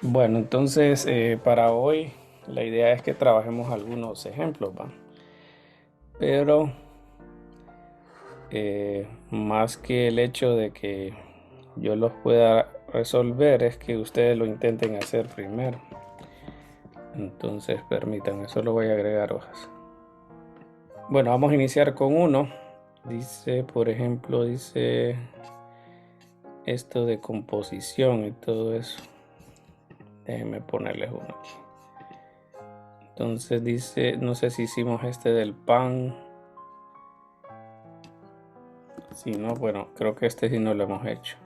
Bueno, entonces para hoy la idea es que trabajemos algunos ejemplos, ¿va? Pero más que el hecho de que yo los pueda resolver es que ustedes lo intenten hacer primero. Entonces permítanme, solo voy a agregar hojas. Bueno, vamos a iniciar con uno. Dice, por ejemplo, dice esto de composición y todo eso. Déjenme ponerles uno aquí. Entonces dice, no sé si hicimos este del pan. Si no, bueno, creo que este sí no lo hemos hecho.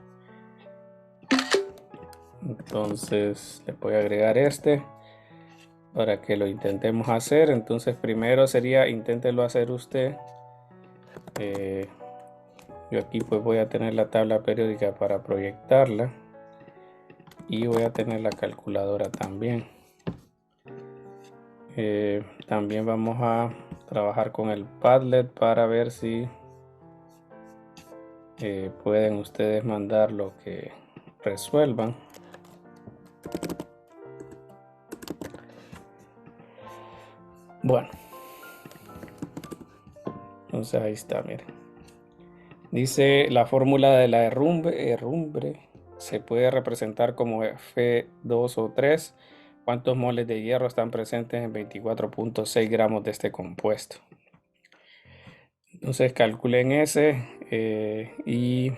Entonces le voy a agregar este para que lo intentemos hacer. Entonces primero sería inténtelo hacer usted. Yo aquí pues voy a tener la tabla periódica para proyectarla y voy a tener la calculadora también. También vamos a trabajar con el Padlet para ver si pueden ustedes mandar lo que resuelvan. Bueno, entonces ahí está, miren. Dice la fórmula de la herrumbre se puede representar como F2 o 3. ¿Cuántos moles de hierro están presentes en 24.6 gramos de este compuesto? Entonces calculen ese y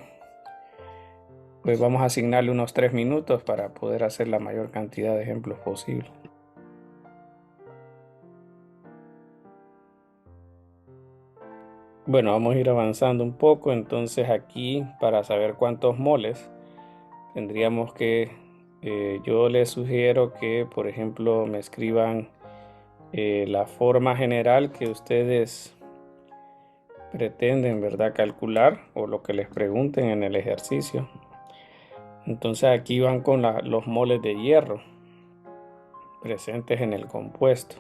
pues vamos a asignarle unos 3 minutos para poder hacer la mayor cantidad de ejemplos posible. Bueno, vamos a ir avanzando un poco. Entonces aquí para saber cuántos moles tendríamos que, yo les sugiero que por ejemplo me escriban la forma general que ustedes pretenden, ¿verdad? Calcular o lo que les pregunten en el ejercicio. Entonces aquí van con los moles de hierro presentes en el compuesto.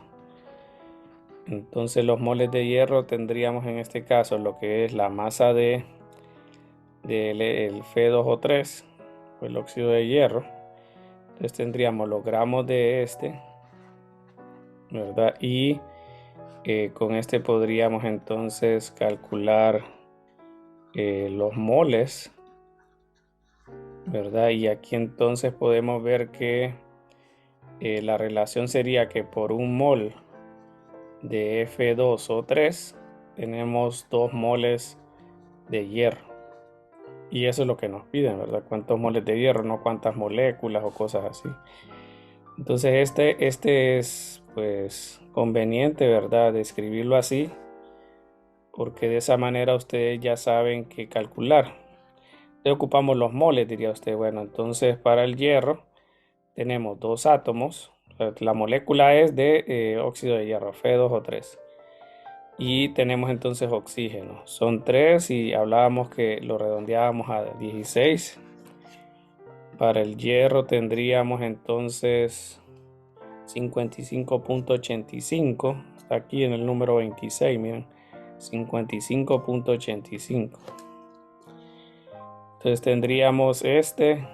Entonces los moles de hierro tendríamos en este caso lo que es la masa del Fe2O3 o el óxido de hierro. Entonces tendríamos los gramos de este, ¿verdad? Y con este podríamos entonces calcular los moles, ¿verdad? Y aquí entonces podemos ver que la relación sería que por un mol de F2O3 tenemos 2 moles de hierro. Y eso es lo que nos piden, ¿verdad? ¿Cuántos moles de hierro? No cuántas moléculas o cosas así. Entonces este es pues conveniente, ¿verdad? De escribirlo así, porque de esa manera ustedes ya saben qué calcular. Entonces ocupamos los moles, diría usted. Bueno, entonces para el hierro tenemos 2 átomos. La molécula es de óxido de hierro, Fe2O3. Y tenemos entonces oxígeno. Son 3 y hablábamos que lo redondeábamos a 16. Para el hierro tendríamos entonces 55.85. Está aquí en el número 26, miren. 55.85. Entonces tendríamos este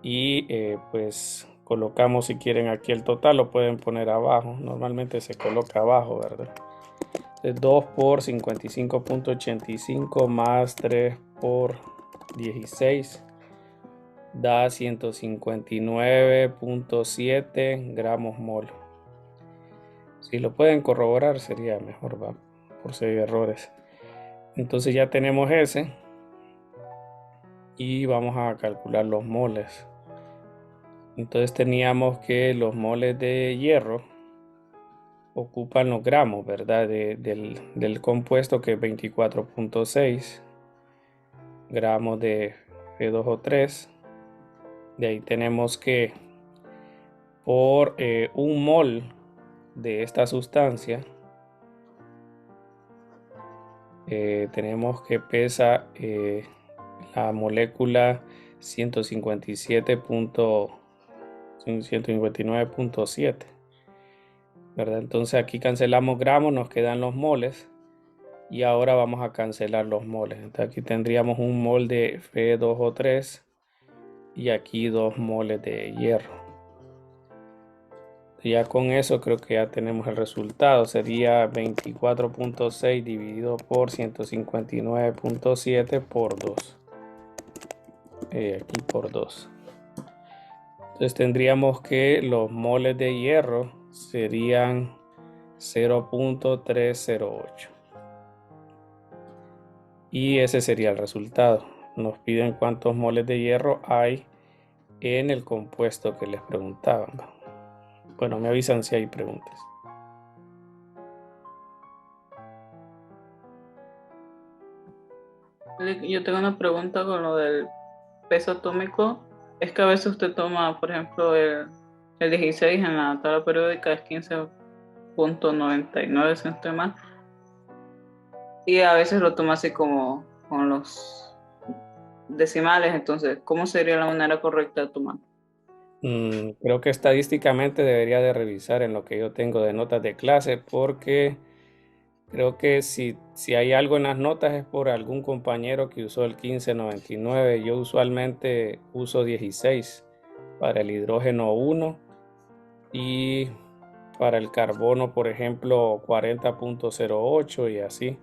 y pues colocamos, si quieren, aquí el total, lo pueden poner abajo. Normalmente se coloca abajo, ¿verdad? Entonces 2 por 55.85 más 3 por 16 da 159.7 gramos mol. Si lo pueden corroborar sería mejor, ¿va? Por si hay errores. Entonces ya tenemos ese y vamos a calcular los moles. Entonces teníamos que los moles de hierro ocupan los gramos, ¿verdad? Del compuesto, que es 24.6 gramos de F2O3. De ahí tenemos que por un mol de esta sustancia tenemos que pesa la molécula 159.7, ¿verdad? Entonces aquí cancelamos gramos, nos quedan los moles y ahora vamos a cancelar los moles. Entonces aquí tendríamos un mol de Fe2O3 y aquí 2 moles de hierro. Ya con eso creo que ya tenemos el resultado. Sería 24.6 dividido por 159.7 por 2. Aquí por 2. Entonces tendríamos que los moles de hierro serían 0.308. Y ese sería el resultado. Nos piden cuántos moles de hierro hay en el compuesto que les preguntaban. Bueno, me avisan si hay preguntas. Yo tengo una pregunta con lo del peso atómico. Es que a veces usted toma, por ejemplo, el 16 en la tabla periódica es 15.99, si no estoy mal, y a veces lo toma así como con los decimales. Entonces, ¿cómo sería la manera correcta de tomar? Creo que estadísticamente debería de revisar en lo que yo tengo de notas de clase, porque creo que si hay algo en las notas es por algún compañero que usó el 1599. Yo usualmente uso 16 para el hidrógeno 1 y para el carbono, por ejemplo, 40.08 y así.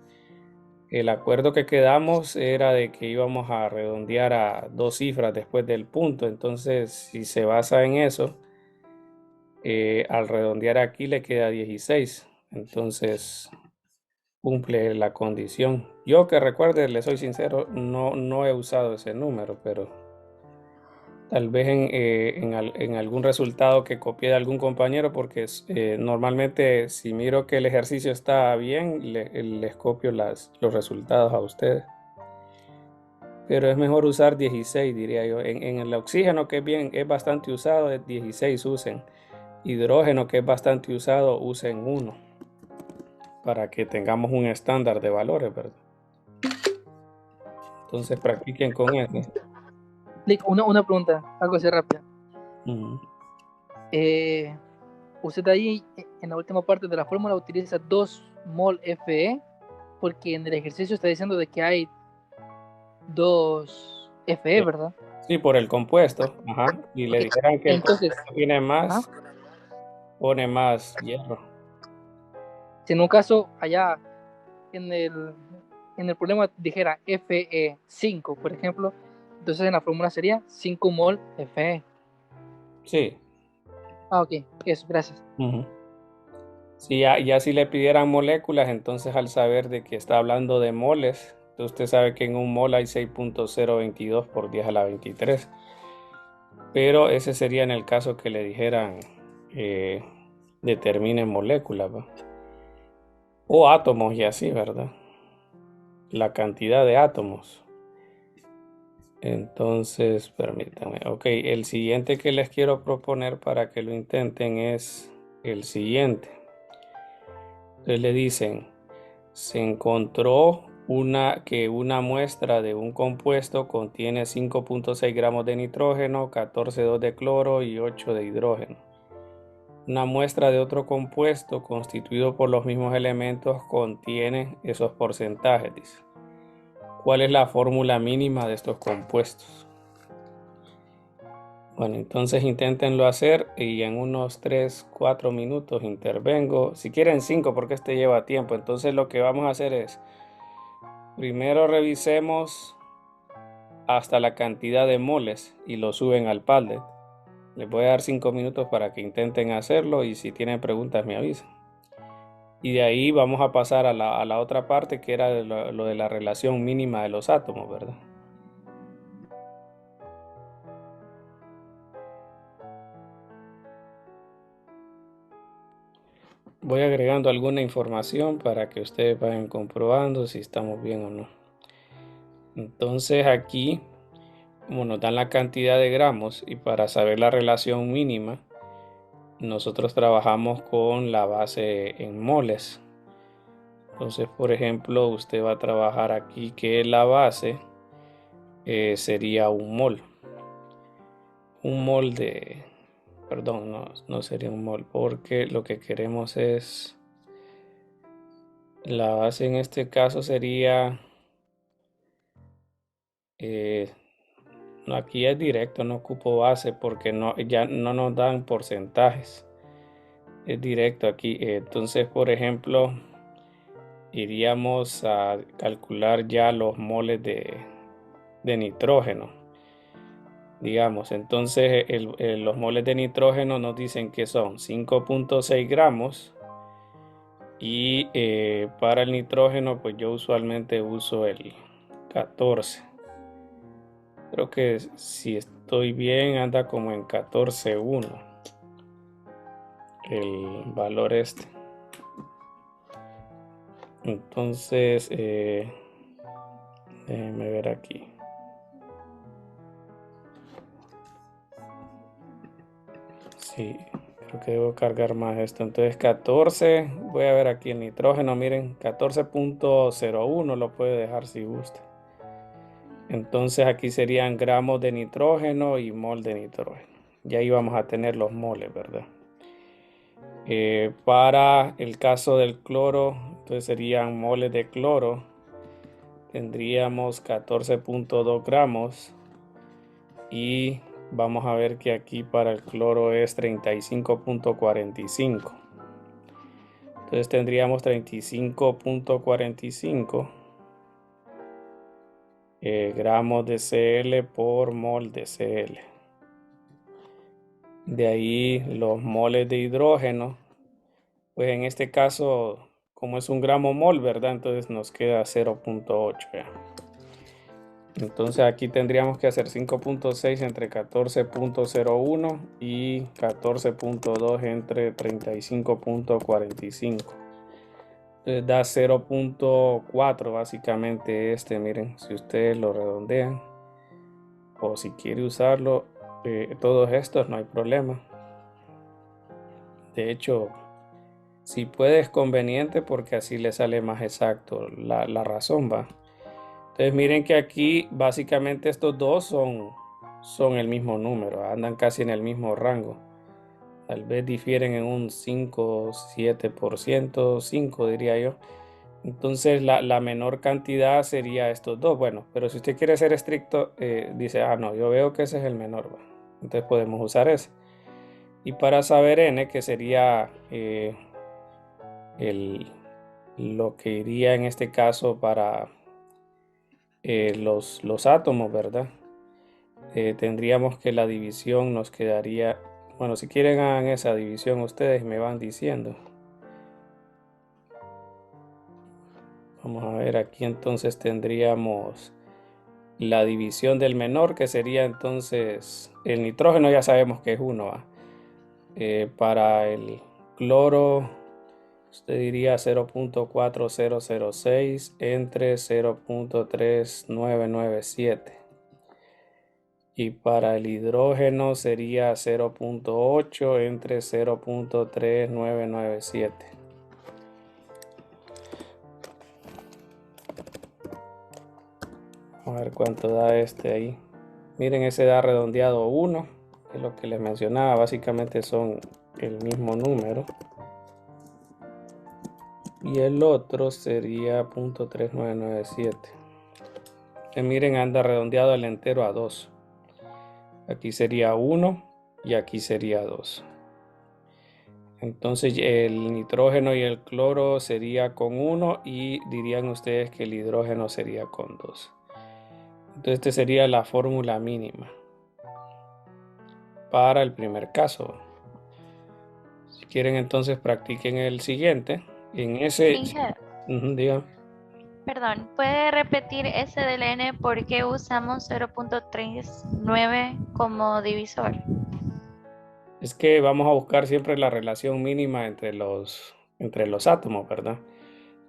El acuerdo que quedamos era de que íbamos a redondear a 2 cifras después del punto. Entonces, si se basa en eso, al redondear aquí le queda 16. Entonces, cumple la condición. Yo que recuerde, le soy sincero, no he usado ese número, pero tal vez en algún resultado que copié de algún compañero, porque normalmente si miro que el ejercicio está bien, les copio los resultados a ustedes. Pero es mejor usar 16, diría yo. En el oxígeno, que es bastante usado, es 16 usen. Hidrógeno, que es bastante usado, usen 1, para que tengamos un estándar de valores, ¿verdad? Entonces practiquen con eso. Una pregunta, algo así rápida. Ujú. Eh, Usted ahí en la última parte de la fórmula utiliza 2 mol Fe, porque en el ejercicio está diciendo de que hay 2 Fe, ¿verdad? Sí, por el compuesto. Ajá. Y le Ok, dijeran que el entonces, compuesto tiene ajá, más, pone más hierro. si en un caso allá en el, en el problema dijera Fe5, por ejemplo, entonces en la fórmula sería 5 mol Fe. Sí. Ah, ok, eso, gracias. Ujú. Si ya si le pidieran moléculas, entonces al saber de que está hablando de moles, entonces usted sabe que en un mol hay 6.022 por 10 a la 23. Pero ese sería en el caso que le dijeran eh, determine moléculas, ¿va? O átomos y así, ¿verdad? La cantidad de átomos. Entonces, permítanme. Ok, el siguiente que les quiero proponer para que lo intenten es el siguiente. Entonces le dicen, se encontró que una muestra de un compuesto contiene 5.6 gramos de nitrógeno, 14,2 de cloro y 8 de hidrógeno. Una muestra de otro compuesto constituido por los mismos elementos contiene esos porcentajes, dice. ¿Cuál es la fórmula mínima de estos compuestos? Bueno, entonces inténtenlo hacer y en unos 3, 4 minutos intervengo. Si quieren 5 porque este lleva tiempo. Entonces lo que vamos a hacer es, primero revisemos hasta la cantidad de moles y lo suben al Padlet. Les voy a dar 5 minutos para que intenten hacerlo y si tienen preguntas me avisan. Y de ahí vamos a pasar a la otra parte que era lo de la relación mínima de los átomos, ¿verdad? Voy agregando alguna información para que ustedes vayan comprobando si estamos bien o no. Entonces aquí, como nos dan la cantidad de gramos y para saber la relación mínima, nosotros trabajamos con la base en moles. Entonces, por ejemplo, usted va a trabajar aquí que la base sería un mol. Un mol de, perdón, no sería un mol, porque lo que queremos es, la base en este caso sería, Aquí es directo, no ocupo base porque ya no nos dan porcentajes. Es directo aquí. Entonces, por ejemplo, iríamos a calcular ya los moles de nitrógeno. Digamos, entonces los moles de nitrógeno nos dicen que son 5.6 gramos. Y para el nitrógeno, pues yo usualmente uso el 14. Creo que si estoy bien, anda como en 14.1 el valor este. Entonces, déjenme ver aquí. Sí, creo que debo cargar más esto. Entonces 14, voy a ver aquí el nitrógeno, miren, 14.01 lo puede dejar si gusta. Entonces aquí serían gramos de nitrógeno y mol de nitrógeno. Ya íbamos a tener los moles, ¿verdad? Para el caso del cloro, entonces serían moles de cloro. Tendríamos 14.2 gramos. Y vamos a ver que aquí para el cloro es 35.45. Entonces tendríamos 35.45 gramos de Cl por mol de Cl. De ahí los moles de hidrógeno, pues en este caso, como es un gramo mol, ¿verdad? Entonces nos queda 0.8. Entonces aquí tendríamos que hacer 5.6 entre 14.01 y 14.2 entre 35.45. Entonces da 0.4 básicamente miren, si ustedes lo redondean o si quiere usarlo, todos estos no hay problema. De hecho, si puede es conveniente porque así le sale más exacto la razón, ¿va? Entonces miren que aquí básicamente estos dos son el mismo número, andan casi en el mismo rango. Tal vez difieren en un 5, 7%, 5 diría yo. Entonces la menor cantidad sería estos dos. Bueno, pero si usted quiere ser estricto, dice, no, yo veo que ese es el menor. ¿Va? Entonces podemos usar ese. Y para saber n, que sería lo que iría en este caso para los átomos, ¿verdad? Tendríamos que la división nos quedaría, bueno, si quieren hagan esa división ustedes me van diciendo. Vamos a ver, aquí entonces tendríamos la división del menor, que sería entonces el nitrógeno, ya sabemos que es 1. Para el cloro, usted diría 0.4006 entre 0.3997. Y para el hidrógeno sería 0.8 entre 0.3997. Vamos a ver cuánto da ahí. Miren, ese da redondeado 1, que es lo que les mencionaba. Básicamente son el mismo número. Y el otro sería 0.3997. Miren, anda redondeado el entero a 2. Aquí sería 1 y aquí sería 2. Entonces el nitrógeno y el cloro sería con 1 y dirían ustedes que el hidrógeno sería con 2. Entonces esta sería la fórmula mínima para el primer caso. Si quieren entonces practiquen el siguiente. En ese... Digan. Perdón, ¿puede repetir ese del n por qué usamos 0.39 como divisor? Es que vamos a buscar siempre la relación mínima entre los átomos, ¿verdad?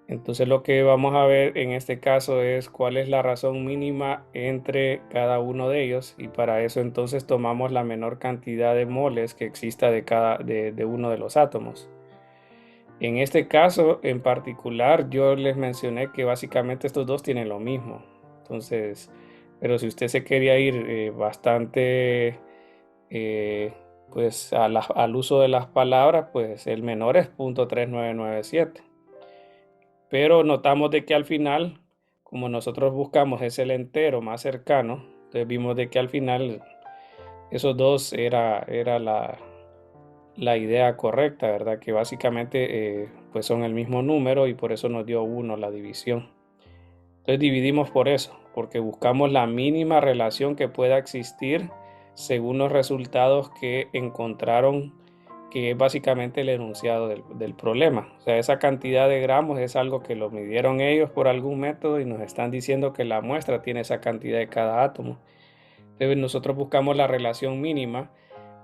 Entonces lo que vamos a ver en este caso es cuál es la razón mínima entre cada uno de ellos, y para eso entonces tomamos la menor cantidad de moles que exista de uno de los átomos. En este caso en particular yo les mencioné que básicamente estos dos tienen lo mismo. Entonces, pero si usted se quería ir bastante pues al uso de las palabras, pues el menor es 0.3997. Pero notamos de que al final, como nosotros buscamos es el entero más cercano, Entonces vimos de que al final esos dos era la idea correcta, ¿verdad? Que básicamente pues son el mismo número y por eso nos dio 1 la división. Entonces dividimos por eso, porque buscamos la mínima relación que pueda existir según los resultados que encontraron, que es básicamente el enunciado del problema. O sea, esa cantidad de gramos es algo que lo midieron ellos por algún método y nos están diciendo que la muestra tiene esa cantidad de cada átomo. Entonces nosotros buscamos la relación mínima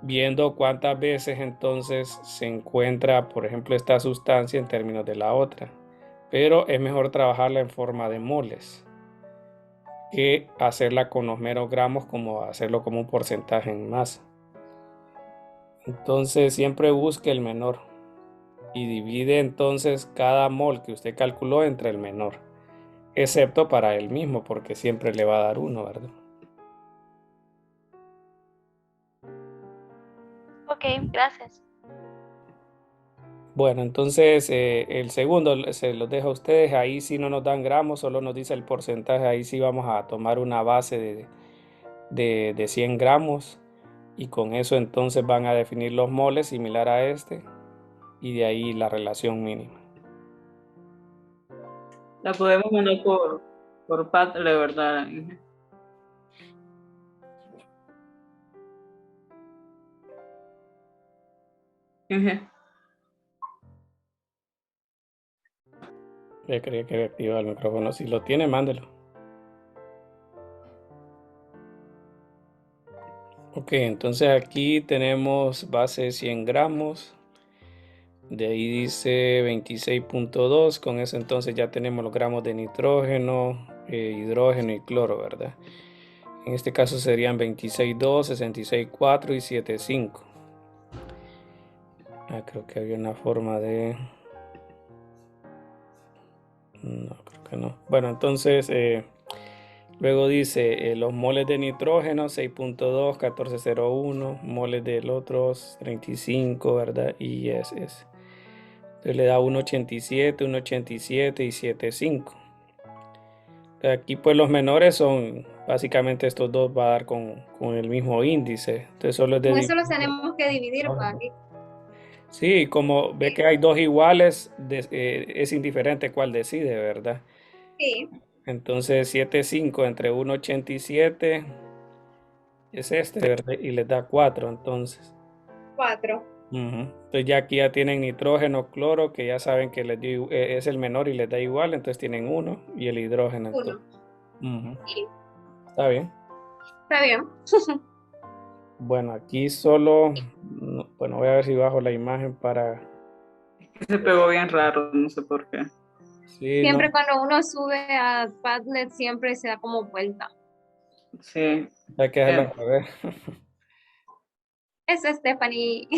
viendo cuántas veces entonces se encuentra, por ejemplo, esta sustancia en términos de la otra. Pero es mejor trabajarla en forma de moles que hacerla con los meros gramos, como hacerlo como un porcentaje en masa. Entonces siempre busque el menor y divide entonces cada mol que usted calculó entre el menor, excepto para él mismo, porque siempre le va a dar 1, ¿verdad? Ok, gracias. Bueno, entonces el segundo se los dejo a ustedes. Ahí sí no nos dan gramos, solo nos dice el porcentaje. Ahí sí vamos a tomar una base de 100 gramos y con eso entonces van a definir los moles similar a este y de ahí la relación mínima. La podemos mandar por Padlet, ¿verdad? Ujú. Ya creía que había activado el micrófono. Si lo tiene, mándelo. Ok, entonces aquí tenemos base 100 gramos. De ahí dice 26.2. Con eso entonces ya tenemos los gramos de nitrógeno, hidrógeno y cloro, ¿verdad? En este caso serían 26.2, 66.4 y 7.5. Creo que había una forma de... No, creo que no. Bueno, entonces luego dice los moles de nitrógeno 6.2, 14.01, moles del otro 35, ¿verdad? Y ese. Entonces le da 1.87, 1.87 y 7.5. Aquí pues los menores son básicamente estos dos, va a dar con el mismo índice. Entonces solo es de Con eso los tenemos que dividir, Paqui. Sí, como ve que hay dos iguales, es indiferente cuál decide, ¿verdad? Sí, Entonces 7.5 entre 1.87 es este, ¿verdad? Y les da 4, entonces. 4. Entonces ya aquí ya tienen nitrógeno, cloro, que ya saben que es el menor y les da igual, entonces tienen 1 y el hidrógeno. 1. Sí. Está bien. Está bien. Bueno, aquí solo, bueno, voy a ver si bajo la imagen para... Se pegó bien raro, no sé por qué. Sí, Siempre no, cuando uno sube a Padlet siempre se da como vuelta. Sí. hay que dejarlo al revés. Es Stephanie.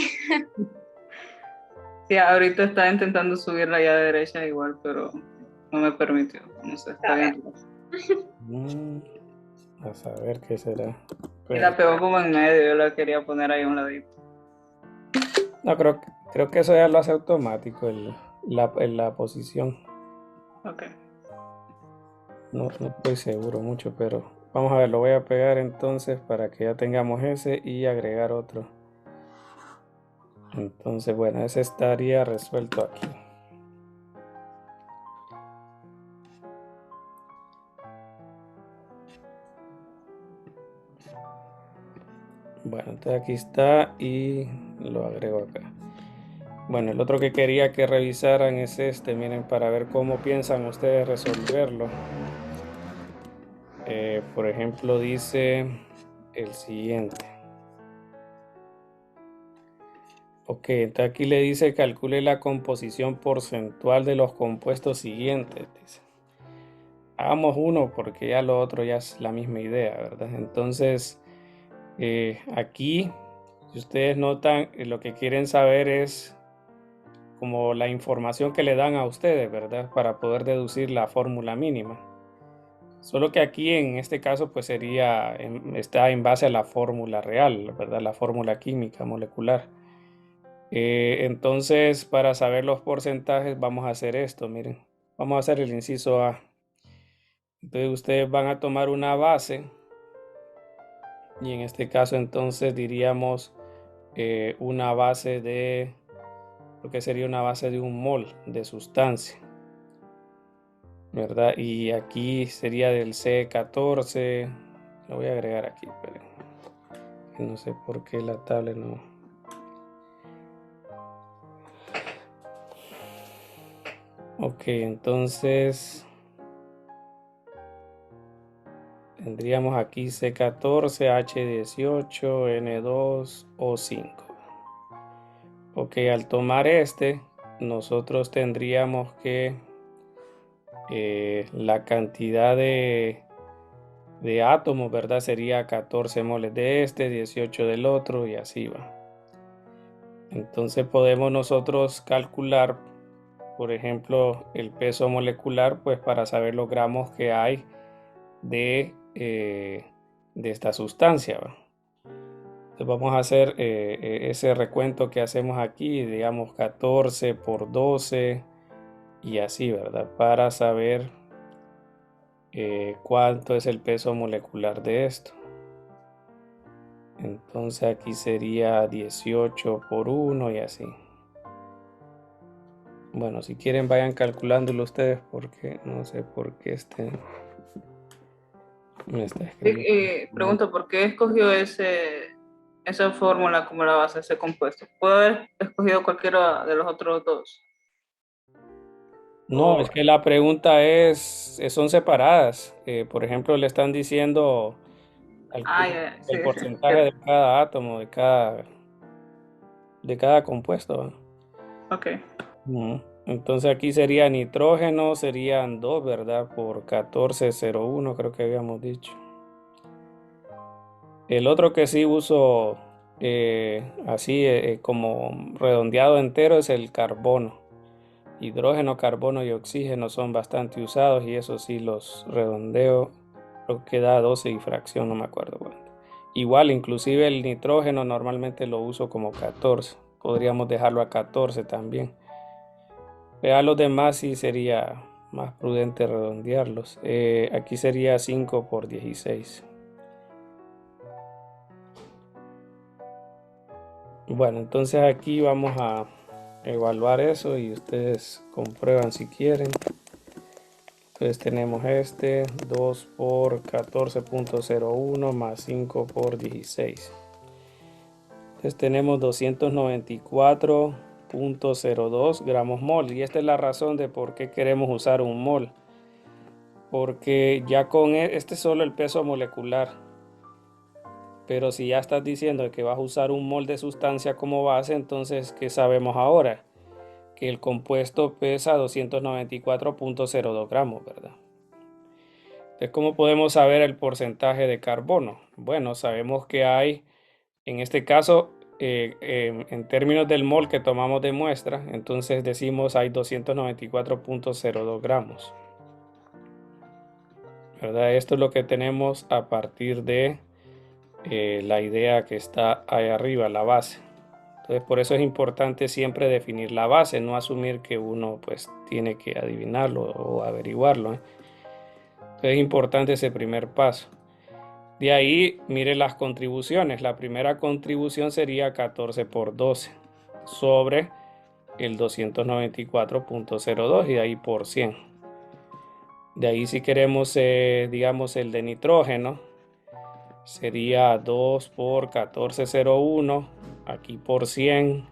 Sí, ahorita estaba intentando subirla allá a derecha igual, pero no me permitió. No sé, está bien. A saber qué será. Y la pegó como en medio, yo la quería poner ahí a un ladito. No, creo que eso ya lo hace automático, la posición. Ok. No estoy seguro mucho, pero vamos a ver, lo voy a pegar entonces para que ya tengamos ese y agregar otro. Entonces, bueno, ese estaría resuelto aquí. Bueno, entonces aquí está y lo agrego acá. Bueno, el otro que quería que revisaran es este, miren, para ver cómo piensan ustedes resolverlo. Por ejemplo, dice el siguiente. Ok, entonces aquí le dice calcule la composición porcentual de los compuestos siguientes. Dice. Hagamos uno porque ya lo otro ya es la misma idea, ¿verdad? Entonces, aquí, si ustedes notan, lo que quieren saber es como la información que le dan a ustedes, ¿verdad? Para poder deducir la fórmula mínima. Solo que aquí en este caso pues está en base a la fórmula real, ¿verdad? La fórmula química molecular. Entonces, para saber los porcentajes vamos a hacer esto, miren. Vamos a hacer el inciso A. Entonces ustedes van a tomar una base Y en este caso entonces diríamos una base de, porque sería una base de un mol de sustancia, ¿verdad? Y aquí sería del C14. Lo voy a agregar aquí, pero no sé por qué la tablet no. Ok, entonces tendríamos aquí C14, H18, N2, O5. Ok, al tomar este, nosotros tendríamos que la cantidad de átomos, ¿verdad? Sería 14 moles de este, 18 del otro y así va. Entonces podemos nosotros calcular, por ejemplo, el peso molecular, pues para saber los gramos que hay de esta sustancia, ¿va? Entonces vamos a hacer ese recuento que hacemos aquí, digamos 14 por 12 y así, ¿verdad? Para saber cuánto es el peso molecular de esto. Entonces aquí sería 18 por 1 y así. Bueno, si quieren vayan calculándolo ustedes porque no sé por qué me está escribiendo. Pregunto, ¿por qué escogió esa fórmula como la base de ese compuesto? ¿Puedo haber escogido cualquiera de los otros dos? No, O- es que la pregunta son separadas. Por ejemplo, le están diciendo ya, sí, el porcentaje de cada átomo, de cada compuesto, ¿va? ok. Ujú. Entonces aquí sería nitrógeno, serían 2, ¿verdad? Por 14,01 creo que habíamos dicho. El otro que sí uso así como redondeado entero es el carbono. Hidrógeno, carbono y oxígeno son bastante usados y eso sí los redondeo. Creo que da 12 y fracción, no me acuerdo cuánto. Igual, inclusive el nitrógeno normalmente lo uso como 14. Podríamos dejarlo a 14 también. Pero a los demás sí sería más prudente redondearlos. Aquí sería 5 por 16. Bueno, entonces aquí vamos a evaluar eso y ustedes comprueban si quieren. Entonces tenemos 2 por 14,01 más 5 por 16. Entonces tenemos 294,02 gramos mol. Y esta es la razón de por qué queremos usar un mol. Porque ya con este es solo el peso molecular. Pero si ya estás diciendo que vas a usar un mol de sustancia como base, entonces, ¿qué sabemos ahora? Que el compuesto pesa 294,02 gramos, ¿verdad? Entonces, ¿cómo podemos saber el porcentaje de carbono? Bueno, sabemos que hay, en este caso, en términos del mol que tomamos de muestra, entonces decimos hay 294,02 gramos, ¿verdad? Esto es lo que tenemos a partir de la idea que está ahí arriba, la base. Entonces, por eso es importante siempre definir la base, no asumir que uno pues tiene que adivinarlo o averiguarlo, ¿eh? Entonces, es importante ese primer paso. De ahí, mire las contribuciones. La primera contribución sería 14 por 12 sobre el 294,02 y de ahí por 100. De ahí si queremos, digamos, el de nitrógeno, sería 2 por 14,01, aquí por 100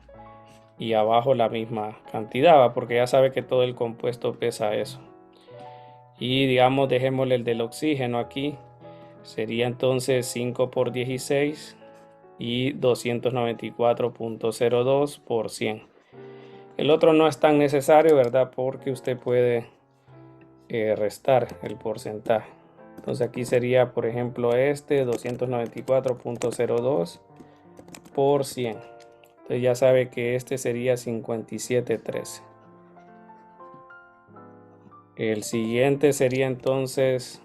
y abajo la misma cantidad, porque ya sabe que todo el compuesto pesa eso. Y digamos, dejémosle el del oxígeno aquí, sería entonces 5 por 16 y 294,02 por 100. El otro no es tan necesario, ¿verdad? Porque usted puede restar el porcentaje. Entonces aquí sería, por ejemplo, 294,02 por 100. Entonces ya sabe que este sería 57,13. El siguiente sería entonces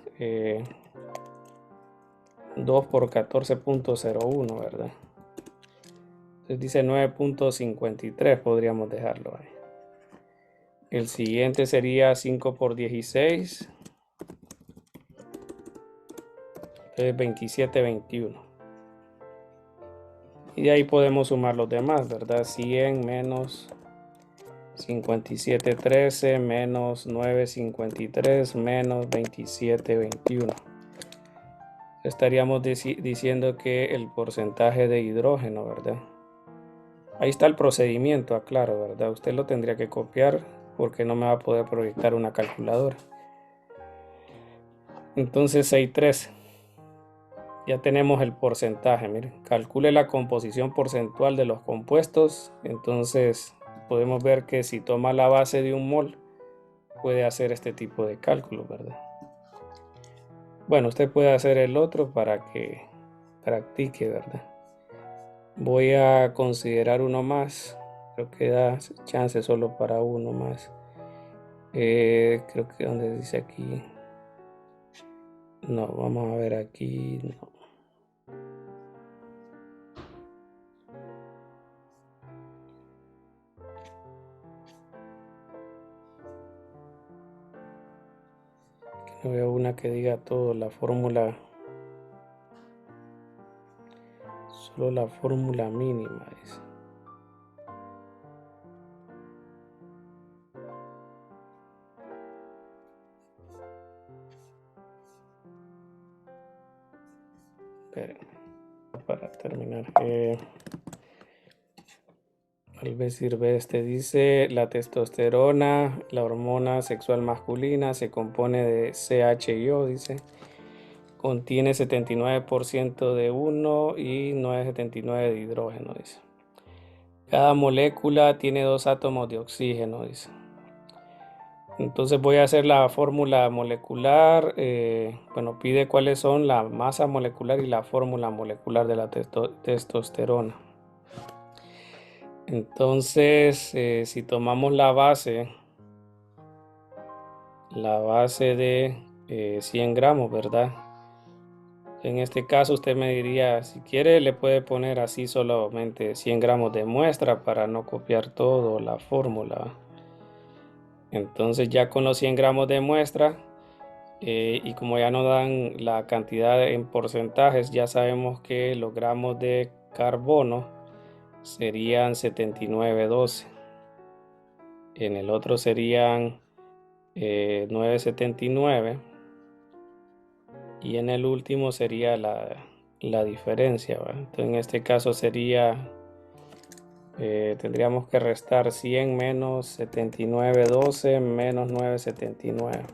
2 por 14,01, ¿verdad? Entonces dice 9,53, podríamos dejarlo ahí. El siguiente sería 5 por 16. Entonces 27,21. Y de ahí podemos sumar los demás, ¿verdad? 100 menos 57,13 menos 9,53 menos 27,21. Estaríamos diciendo que el porcentaje de hidrógeno, ¿verdad? Ahí está el procedimiento, aclaro, ¿verdad? Usted lo tendría que copiar porque no me va a poder proyectar una calculadora. Entonces 6,13. Ya tenemos el porcentaje, miren. Calcule la composición porcentual de los compuestos. Entonces podemos ver que si toma la base de un mol, puede hacer este tipo de cálculo, ¿verdad? Bueno, usted puede hacer el otro para que practique, ¿verdad? Voy a considerar uno más. Creo que da chance solo para uno más. Creo que donde dice aquí. No, vamos a ver aquí. No. No veo una que diga todo, la fórmula. Solo la fórmula mínima dice. Espérenme, para terminar. Tal vez sirve este. Dice la testosterona, la hormona sexual masculina, se compone de CHIO, dice. Contiene 79% de uno y 9,79 de hidrógeno, dice. Cada molécula tiene 2 átomos de oxígeno, dice. Entonces voy a hacer la fórmula molecular. Bueno, pide cuáles son la masa molecular y la fórmula molecular de la testosterona. Entonces, si tomamos la base de 100 gramos, ¿verdad? En este caso usted me diría, si quiere le puede poner así solamente 100 gramos de muestra para no copiar todo la fórmula. Entonces ya con los 100 gramos de muestra y como ya nos dan la cantidad en porcentajes, ya sabemos que los gramos de carbono serían 79,12. En el otro serían 9,79 y en el último sería la diferencia, ¿verdad? Entonces en este caso sería tendríamos que restar 100 menos 79,12 menos 9,79.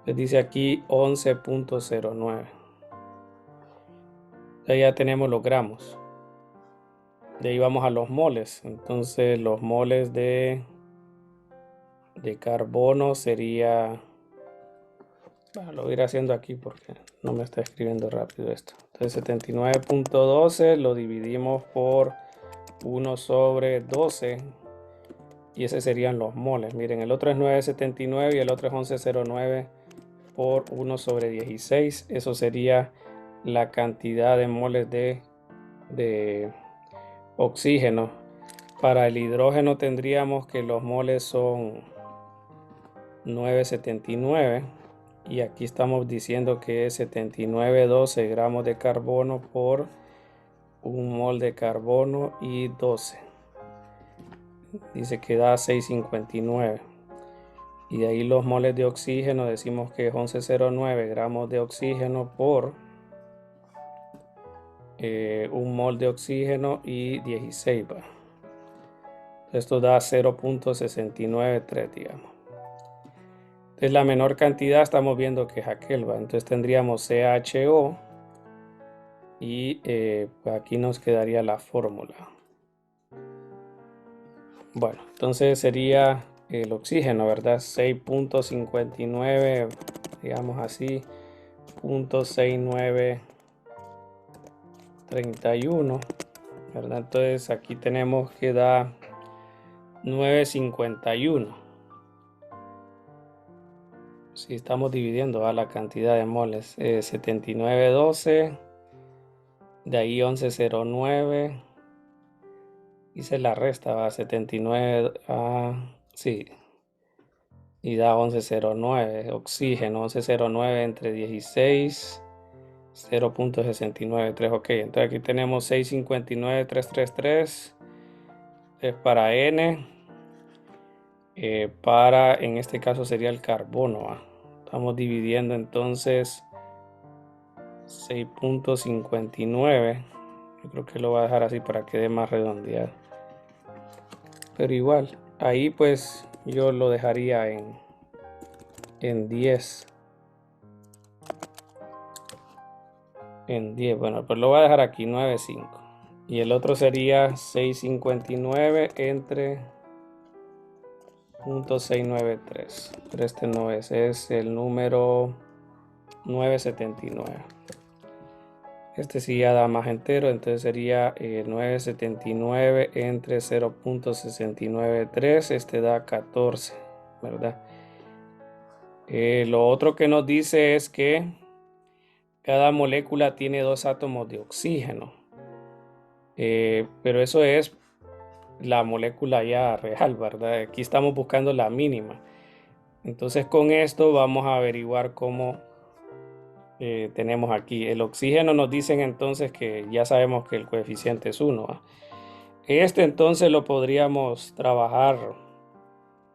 Les dice aquí 11,09. Ya tenemos los gramos. De ahí vamos a los moles. Entonces los moles de carbono sería, bueno, lo voy a ir haciendo aquí porque no me está escribiendo rápido esto. Entonces 79,12 lo dividimos por 1 sobre 12 y ese serían los moles. Miren, el otro es 9,79 y el otro es 11,09 por 1 sobre 16. Eso sería la cantidad de moles de oxígeno. Para el hidrógeno tendríamos que los moles son 9,79 y aquí estamos diciendo que es 79,12 gramos de carbono por un mol de carbono y 12. Dice que da 6,59 y de ahí los moles de oxígeno decimos que es 11,09 gramos de oxígeno por un mol de oxígeno y 16 va. Esto da 0,693, digamos. Entonces la menor cantidad estamos viendo que es aquel, va. Entonces tendríamos CHO y pues aquí nos quedaría la fórmula. Bueno, entonces sería el oxígeno, ¿verdad? 6,59, digamos así, 0,6931, ¿verdad? Entonces aquí tenemos que da 9,51. Si estamos dividiendo a la cantidad de moles, 79,12, de ahí 11,09. Hice la resta, va 79, sí, y da 11,09, oxígeno, 11,09 entre 16 0.693. Ok, entonces aquí tenemos 659,333 es para N. En este caso sería el carbono. Estamos dividiendo entonces 6.59. Yo creo que lo voy a dejar así para que quede más redondeado. Pero igual, ahí pues yo lo dejaría en 10. En 10, bueno, pues lo voy a dejar aquí 9,5. Y el otro sería 659 entre 0.693. Pero este no es el número 979. Este sí ya da más entero, entonces sería 979 entre 0.693. Este da 14, ¿verdad? Lo otro que nos dice es que cada molécula tiene 2 átomos de oxígeno. Pero eso es la molécula ya real, ¿verdad? Aquí estamos buscando la mínima. Entonces con esto vamos a averiguar cómo tenemos aquí. El oxígeno nos dicen entonces que ya sabemos que el coeficiente es 1. ¿Va? Este entonces lo podríamos trabajar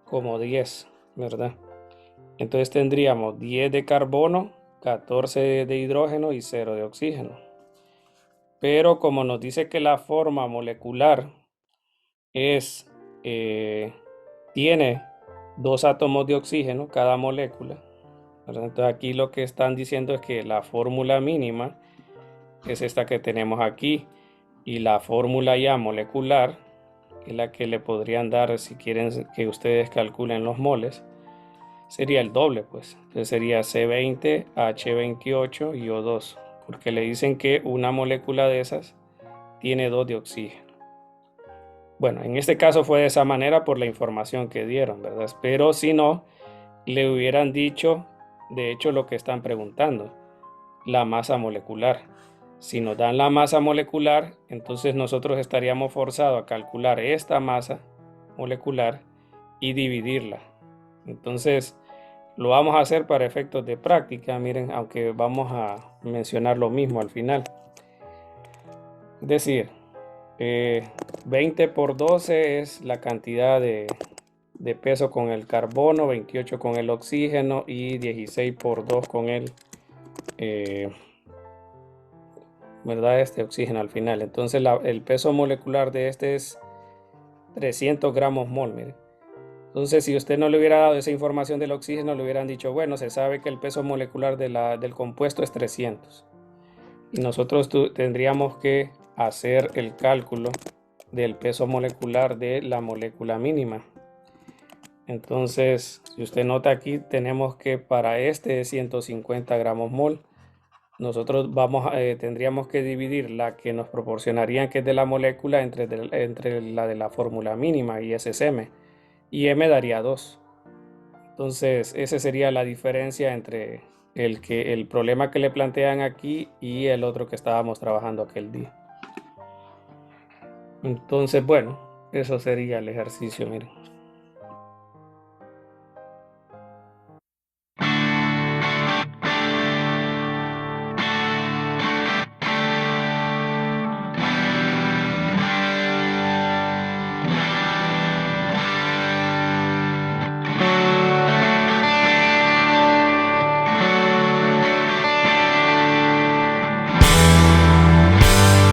como 10, ¿verdad? Entonces tendríamos 10 de carbono, 14 de hidrógeno y 0 de oxígeno. Pero como nos dice que la forma molecular tiene 2 átomos de oxígeno cada molécula, ¿verdad? Entonces aquí lo que están diciendo es que la fórmula mínima es esta que tenemos aquí, y la fórmula ya molecular, que es la que le podrían dar si quieren que ustedes calculen los moles, sería el doble, pues. Entonces sería C20, H28 y O2, porque le dicen que una molécula de esas tiene 2 de oxígeno. Bueno, en este caso fue de esa manera por la información que dieron, ¿verdad? Pero si no, le hubieran dicho, de hecho, lo que están preguntando, la masa molecular. Si nos dan la masa molecular, entonces nosotros estaríamos forzados a calcular esta masa molecular y dividirla. Entonces, lo vamos a hacer para efectos de práctica, miren, aunque vamos a mencionar lo mismo al final. Es decir, 20 por 12 es la cantidad de peso con el carbono, 28 con el oxígeno y 16 por 2 con el ¿verdad? Este oxígeno al final. Entonces el peso molecular de este es 300 gramos mol, mire. Entonces si usted no le hubiera dado esa información del oxígeno, le hubieran dicho, bueno, se sabe que el peso molecular del compuesto es 300. Y nosotros tendríamos que hacer el cálculo del peso molecular de la molécula mínima. Entonces, si usted nota aquí, tenemos que para este 150 gramos mol, nosotros tendríamos que dividir la que nos proporcionarían, que es de la molécula, entre la de la fórmula mínima, y ese es M. Y M daría 2. Entonces, esa sería la diferencia entre el problema que le plantean aquí y el otro que estábamos trabajando aquel día. Entonces, bueno, eso sería el ejercicio, miren.